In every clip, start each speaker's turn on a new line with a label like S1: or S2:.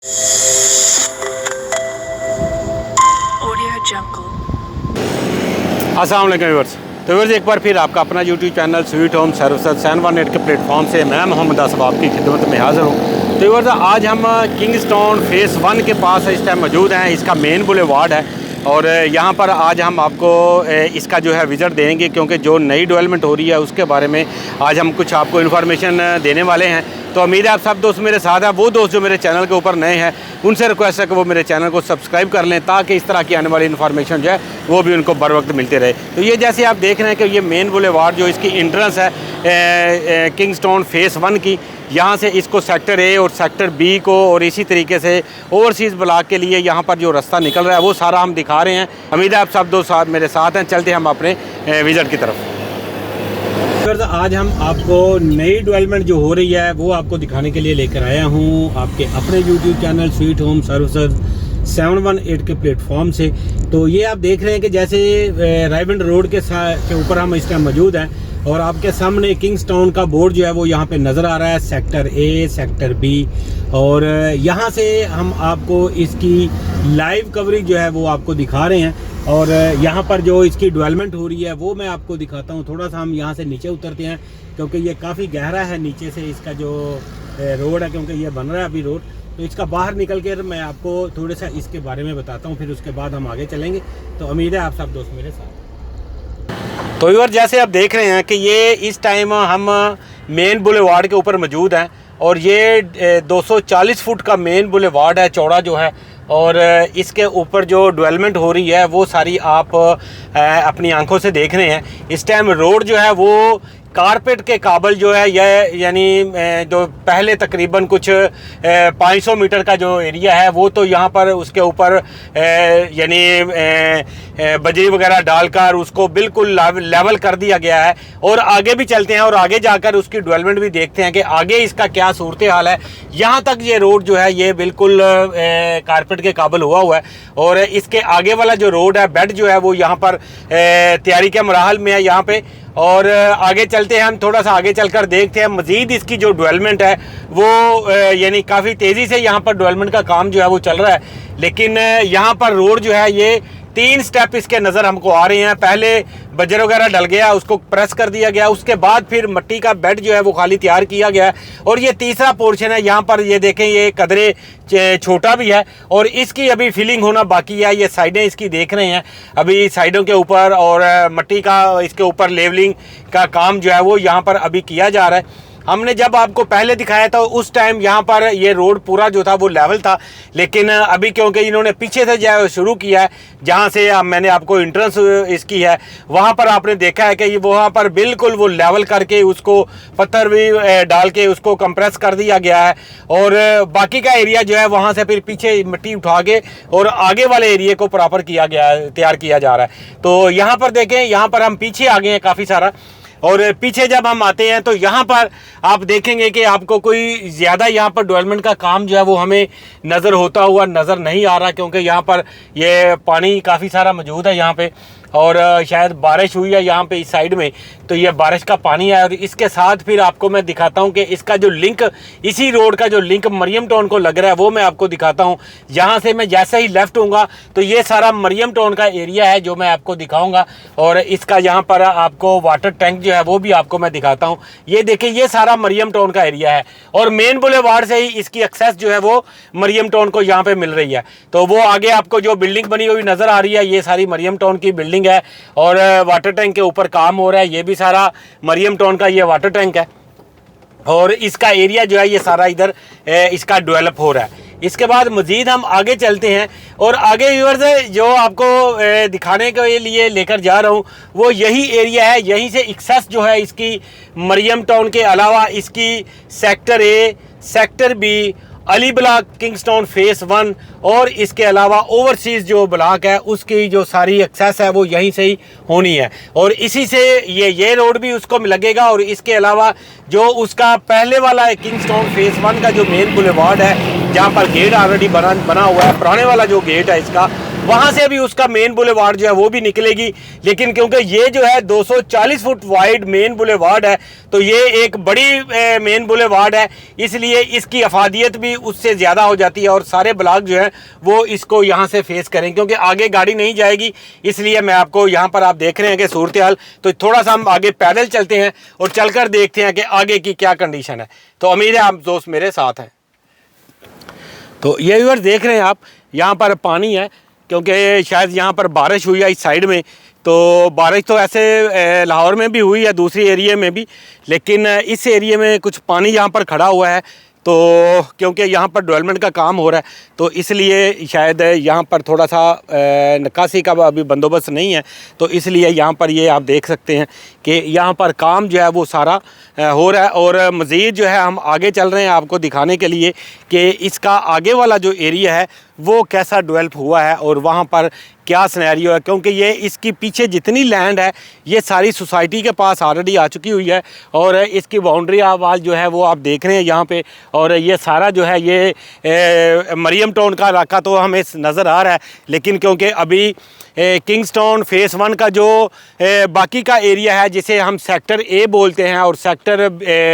S1: अस्सलाम वालेकुम व्यूअर्स। तो व्यूअर्स एक बार फिर आपका अपना YouTube channel sweet home services 718 के प्लेटफॉर्म से मैं मोहम्मद आसफ आपकी खिदमत में हाज़िर हूँ। तो व्यूअर्स आज हम किंगस्टोन फेज़ 1 के पास इस टाइम मौजूद हैं। इसका मेन बुलेवार्ड है और यहाँ पर आज हम आपको इसका जो है विज़िट देंगे, क्योंकि जो नई डेवलपमेंट हो रही है उसके बारे में आज हम कुछ आपको इन्फॉर्मेशन देने वाले हैं। तो उम्मीद है आप सब दोस्त मेरे साथ हैं। वो दोस्त जो मेरे चैनल के ऊपर नए हैं उनसे रिक्वेस्ट है कि वो मेरे चैनल को सब्सक्राइब कर लें, ताकि इस तरह की आने वाली इन्फॉर्मेशन जो है वो भी उनको बर वक्त मिलते रहे। तो ये जैसे आप देख रहे हैं कि ये मेन बुलेवार्ड जो इसकी इंट्रेंस है किंगस्टोन फेज़ 1 की, यहाँ से इसको सेक्टर ए और सेक्टर बी को और इसी तरीके से ओवरसीज़ ब्लॉक के लिए यहाँ पर जो रास्ता निकल रहा है वो सारा हम दिखा रहे हैं। उम्मीद है आप सब दोस्त साथ मेरे साथ हैं। चलते हैं हम अपने विज़िट की तरफ। आज हम आपको नई डेवलपमेंट जो हो रही है वो आपको दिखाने के लिए लेकर आया हूँ आपके अपने YouTube channel sweet home services 718 के प्लेटफॉर्म से। तो ये आप देख रहे हैं कि जैसे रायबंड रोड के ऊपर हम इस टाइम मौजूद हैं और आपके सामने किंगस्टोन का बोर्ड जो है वो यहाँ पे नज़र आ रहा है, सेक्टर ए, सेक्टर बी। और यहाँ से हम आपको इसकी लाइव कवरेज जो है वो आपको दिखा रहे हैं और यहाँ पर जो इसकी डेवलपमेंट हो रही है वो मैं आपको दिखाता हूँ। थोड़ा सा हम यहाँ से नीचे उतरते हैं क्योंकि ये काफ़ी गहरा है नीचे से इसका जो रोड है, क्योंकि ये बन रहा है अभी रोड। तो इसका बाहर निकल कर मैं आपको थोड़ा सा इसके बारे में बताता हूँ, फिर उसके बाद हम आगे चलेंगे। तो उम्मीद है आप सब दोस्त मेरे साथ। तो व्यूअर जैसे आप देख रहे हैं कि ये इस टाइम हम मेन बुलेवार्ड के ऊपर मौजूद हैं और ये 240 फुट का मेन बुलेवार्ड है, चौड़ा जो है। और इसके ऊपर जो डेवलपमेंट हो रही है वो सारी आप अपनी आंखों से देख रहे हैं। इस टाइम रोड जो है वो कारपेट के काबल जो है यह, यानी जो पहले तकरीबन कुछ 500 मीटर का जो एरिया है वो तो यहाँ पर उसके ऊपर यानी बजरी वगैरह डालकर उसको बिल्कुल लेवल कर दिया गया है। और आगे भी चलते हैं और आगे जाकर उसकी डेवलपमेंट भी देखते हैं कि आगे इसका क्या सूरत हाल है। यहाँ तक ये रोड जो है ये बिल्कुल कारपेट के काबल हुआ है और इसके आगे वाला जो रोड है, बेड जो है वो यहाँ पर तैयारी के मराहल में है यहाँ पे। और आगे चलते हैं हम, थोड़ा सा आगे चलकर देखते हैं मज़ीद इसकी जो डेवलपमेंट है वो यानी काफ़ी तेज़ी से यहाँ पर डेवलपमेंट का काम जो है वो चल रहा है। लेकिन यहाँ पर रोड जो है ये 3 स्टेप इसके नज़र हमको आ रहे हैं। पहले बजर वगैरह डल गया, उसको प्रेस कर दिया गया, उसके बाद फिर मिट्टी का बेड जो है वो खाली तैयार किया गया है। और ये तीसरा पोर्शन है, यहाँ पर ये देखें ये कदरे छोटा भी है और इसकी अभी फिलिंग होना बाकी है। ये साइडें इसकी देख रहे हैं अभी साइडों के ऊपर और मिट्टी का इसके ऊपर लेवलिंग का काम जो है वो यहाँ पर अभी किया जा रहा है। हमने जब आपको पहले दिखाया था उस टाइम यहाँ पर ये रोड पूरा जो था वो लेवल था, लेकिन अभी क्योंकि इन्होंने पीछे से जो शुरू किया है, जहाँ से मैंने आपको इंट्रेंस इसकी है वहाँ पर आपने देखा है कि ये वहाँ पर बिल्कुल वो लेवल करके उसको पत्थर भी डाल के उसको कंप्रेस कर दिया गया है। और बाकी का एरिया जो है वहाँ से फिर पीछे मिट्टी उठा के और आगे वाले एरिए को प्रॉपर किया गया है, तैयार किया जा रहा है। तो यहाँ पर देखें, यहाँ पर हम पीछे आ गए हैं काफ़ी सारा। और पीछे जब हम आते हैं तो यहाँ पर आप देखेंगे कि आपको कोई ज़्यादा यहाँ पर डेवलपमेंट का काम जो है वो हमें नज़र होता हुआ नज़र नहीं आ रहा, क्योंकि यहाँ पर ये पानी काफ़ी सारा मौजूद है यहाँ पे और शायद बारिश हुई है यहाँ पे इस साइड में, तो ये बारिश का पानी है। और इसके साथ फिर आपको मैं दिखाता हूँ कि इसका जो लिंक, इसी रोड का जो लिंक मरियम टाउन को लग रहा है वो मैं आपको दिखाता हूँ। यहाँ से मैं जैसे ही लेफ़्ट होऊंगा तो ये सारा मरियम टाउन का एरिया है जो मैं आपको दिखाऊँगा। और इसका यहाँ पर आपको वाटर टैंक जो है वो भी आपको मैं दिखाता हूँ। ये देखिए ये सारा मरियम टाउन का एरिया है और मेन बुलेवार्ड से ही इसकी एक्सेस जो है वो मरियम टाउन को यहाँ पर मिल रही है। तो वो आगे आपको जो बिल्डिंग बनी हुई नज़र आ रही है ये सारी मरियम टाउन की बिल्डिंग है और वाटर टैंक के ऊपर काम हो रहा है। ये भी सारा मरियम टाउन का ये वाटर टैंक है और इसका एरिया जो है ये सारा इधर इसका डेवलप हो रहा है। इसके बाद मज़ीद हम आगे चलते हैं और आगे व्यूअर्स जो आपको दिखाने के लिए लेकर जा रहा हूँ वो यही एरिया है। यहीं से एक्सेस जो है इसकी मरियम टाउन के अलावा इसकी sector A, sector B, Ali block, Kingstone phase 1 और इसके अलावा ओवरसीज़ जो ब्लॉक है उसकी जो सारी एक्सेस है वो यहीं से ही होनी है। और इसी से ये रोड भी उसको लगेगा। और इसके अलावा जो उसका पहले वाला है किंगस्टोन फेज़ 1 का जो मेन बुलेवार्ड है, जहाँ पर गेट ऑलरेडी बना हुआ है, पुराने वाला जो गेट है इसका वहाँ से भी उसका मेन बुलेवार्ड जो है वो भी निकलेगी। लेकिन क्योंकि ये जो है 240 फुट वाइड मेन बुलेवार्ड है, तो ये एक बड़ी मेन बुलेवार्ड है, इसलिए इसकी अफादियत भी उससे ज़्यादा हो जाती है और सारे ब्लॉक जो है वो इसको यहाँ से फेस करें, क्योंकि आगे गाड़ी नहीं जाएगी। इसलिए मैं आपको यहाँ पर आप देख रहे हैं कि सूरत हाल, तो थोड़ा सा हम आगे पैदल चलते हैं और चलकर देखते हैं कि आगे की क्या कंडीशन है। तो उम्मीद है आप दोस्त मेरे साथ हैं। तो ये व्यूअर्स देख रहे हैं आप, यहाँ पर पानी है क्योंकि शायद यहाँ पर बारिश हुई है इस साइड में। तो बारिश तो ऐसे लाहौर में भी हुई है, दूसरी एरिया में भी, लेकिन इस एरिया में कुछ पानी यहाँ पर खड़ा हुआ है। तो क्योंकि यहाँ पर डेवलपमेंट का काम हो रहा है, तो इसलिए शायद यहाँ पर थोड़ा सा निकासी का अभी बंदोबस्त नहीं है। तो इसलिए यहाँ पर ये आप देख सकते हैं कि यहाँ पर काम जो है वो सारा हो रहा है। और मज़ीद जो है हम आगे चल रहे हैं आपको दिखाने के लिए कि इसका आगे वाला जो एरिया है वो कैसा डेवलप हुआ है और वहाँ पर क्या सिनेरियो है। क्योंकि ये इसकी पीछे जितनी लैंड है ये सारी सोसाइटी के पास ऑलरेडी आ चुकी हुई है, और इसकी बाउंड्री आवाज़ जो है वो आप देख रहे हैं यहाँ पे। और ये सारा जो है ये मरियम टाउन का इलाका तो हमें नज़र आ रहा है, लेकिन क्योंकि अभी किंग्स्टाउन फेज़ 1 का जो बाकी का एरिया है जिसे हम सेक्टर ए बोलते हैं और सेक्टर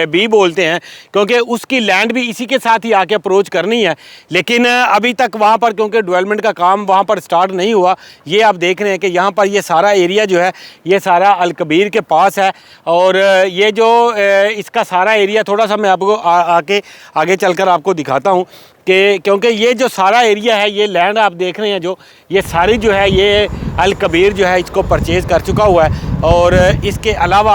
S1: बी बोलते हैं, क्योंकि उसकी लैंड भी इसी के साथ ही आके अप्रोच करनी है। लेकिन अभी तक वहाँ पर क्योंकि डेवलपमेंट का काम वहाँ पर स्टार्ट नहीं हुआ। ये आप देख रहे हैं कि यहाँ पर ये सारा एरिया जो है ये सारा अलकबीर के पास है। और ये जो इसका सारा एरिया थोड़ा सा मैं आपको आगे चलकर आपको दिखाता हूँ कि क्योंकि ये जो सारा एरिया है ये लैंड आप देख रहे हैं जो ये सारी जो है ये अलकबीर जो है इसको परचेज़ कर चुका हुआ है। और इसके अलावा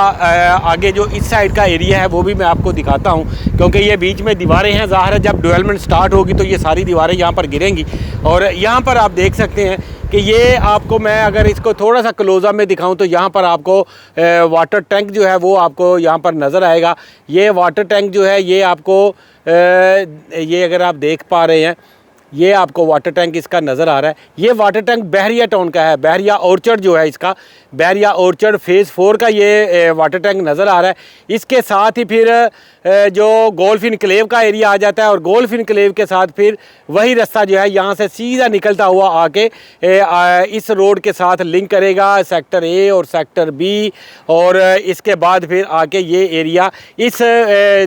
S1: आगे जो इस साइड का एरिया है वो भी मैं आपको दिखाता हूँ, क्योंकि ये बीच में दीवारें हैं। ज़ाहिर है जब डेवलपमेंट स्टार्ट होगी तो ये सारी दीवारें यहाँ पर गिरेंगी। और यहाँ पर आप देख सकते हैं कि ये आपको मैं अगर इसको थोड़ा सा क्लोज़अप में दिखाऊं तो यहाँ पर आपको वाटर टैंक जो है वो आपको यहाँ पर नज़र आएगा। ये वाटर टैंक जो है ये आपको ये अगर आप देख पा रहे हैं ये आपको वाटर टैंक इसका नज़र आ रहा है। ये वाटर टैंक बहरिया टाउन का है, बहरिया ऑर्चर्ड जो है इसका, बहरिया ऑर्चर्ड फेज़ 4 का ये वाटर टैंक नज़र आ रहा है। इसके साथ ही फिर जो गोल्फ इनक्लेव का एरिया आ जाता है, और गोल्फ इनक्लेव के साथ फिर वही रास्ता जो है यहाँ से सीधा निकलता हुआ आके इस रोड के साथ लिंक करेगा सेक्टर ए और सेक्टर बी। और इसके बाद फिर आके ये एरिया इस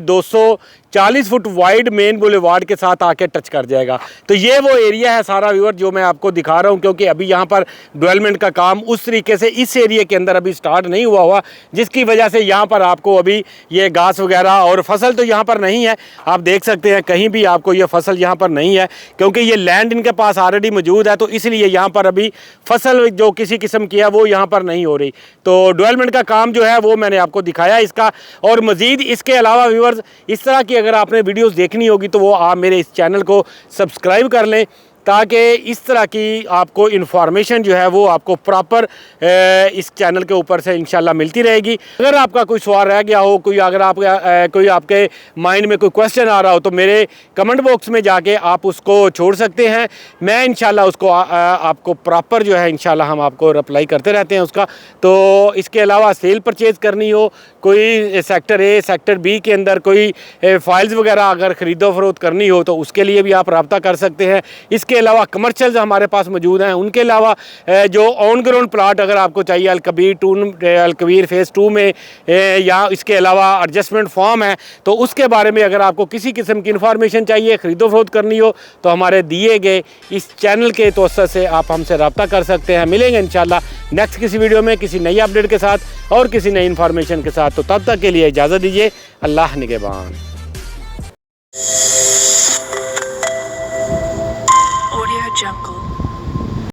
S1: 240 फुट वाइड मेन बुलेवार्ड के साथ आके टच कर जाएगा। तो ये वो एरिया है सारा व्यूअर जो मैं आपको दिखा रहा हूँ, क्योंकि अभी यहाँ पर डेवलपमेंट का काम उस तरीके से इस एरिया के अंदर अभी स्टार्ट नहीं हुआ, जिसकी वजह से यहाँ पर आपको अभी ये घास वगैरह और फसल तो यहाँ पर नहीं है। आप देख सकते हैं कहीं भी आपको ये फसल यहाँ पर नहीं है, क्योंकि ये लैंड इनके पास ऑलरेडी मौजूद है। तो इसलिए यहाँ पर अभी फसल जो किसी किस्म की है वो यहाँ पर नहीं हो रही। तो डेवलपमेंट का काम जो है वो मैंने आपको दिखाया इसका। और मज़ीद इसके अलावा व्यूअर्स इस तरह की अगर आपने वीडियोस देखनी होगी तो वो आप मेरे इस चैनल को सब्सक्राइब कर लें, ताकि इस तरह की आपको इन्फॉर्मेशन जो है वो आपको प्रॉपर इस चैनल के ऊपर से इंशाल्लाह मिलती रहेगी। अगर आपका कोई सवाल रह गया हो, कोई अगर आप कोई आपके माइंड में कोई क्वेश्चन आ रहा हो, तो मेरे कमेंट बॉक्स में जाके आप उसको छोड़ सकते हैं। मैं इंशाल्लाह उसको आपको प्रॉपर जो है इंशाल्लाह हम आपको रिप्लाई करते रहते हैं उसका। तो इसके अलावा सेल परचेज़ करनी हो, कोई सेक्टर ए सेक्टर बी के अंदर कोई फाइल्स वगैरह अगर ख़रीदो फरोख्त करनी हो तो उसके लिए भी आप रब्ता कर सकते हैं। इसके अलावा कमर्शियल्स हमारे पास मौजूद हैं। उनके अलावा जो ऑन ग्राउंड प्लाट अगर आपको चाहिए अलकबीर फेज़ 2 में, या इसके अलावा एडजस्टमेंट फॉर्म है, तो उसके बारे में अगर आपको किसी किस्म की इन्फॉर्मेशन चाहिए, ख़रीदो फरोख्त करनी हो, तो हमारे दिए गए इस चैनल के तवज्जुह से आप हमसे रब्ता कर सकते हैं। मिलेंगे इंशाल्लाह नेक्स्ट किसी वीडियो में किसी नई अपडेट के साथ और किसी नई इन्फॉर्मेशन के साथ। तो तब तक के लिए इजाज़त दीजिए। अल्लाह निगहबान।
S2: Audio Jungle.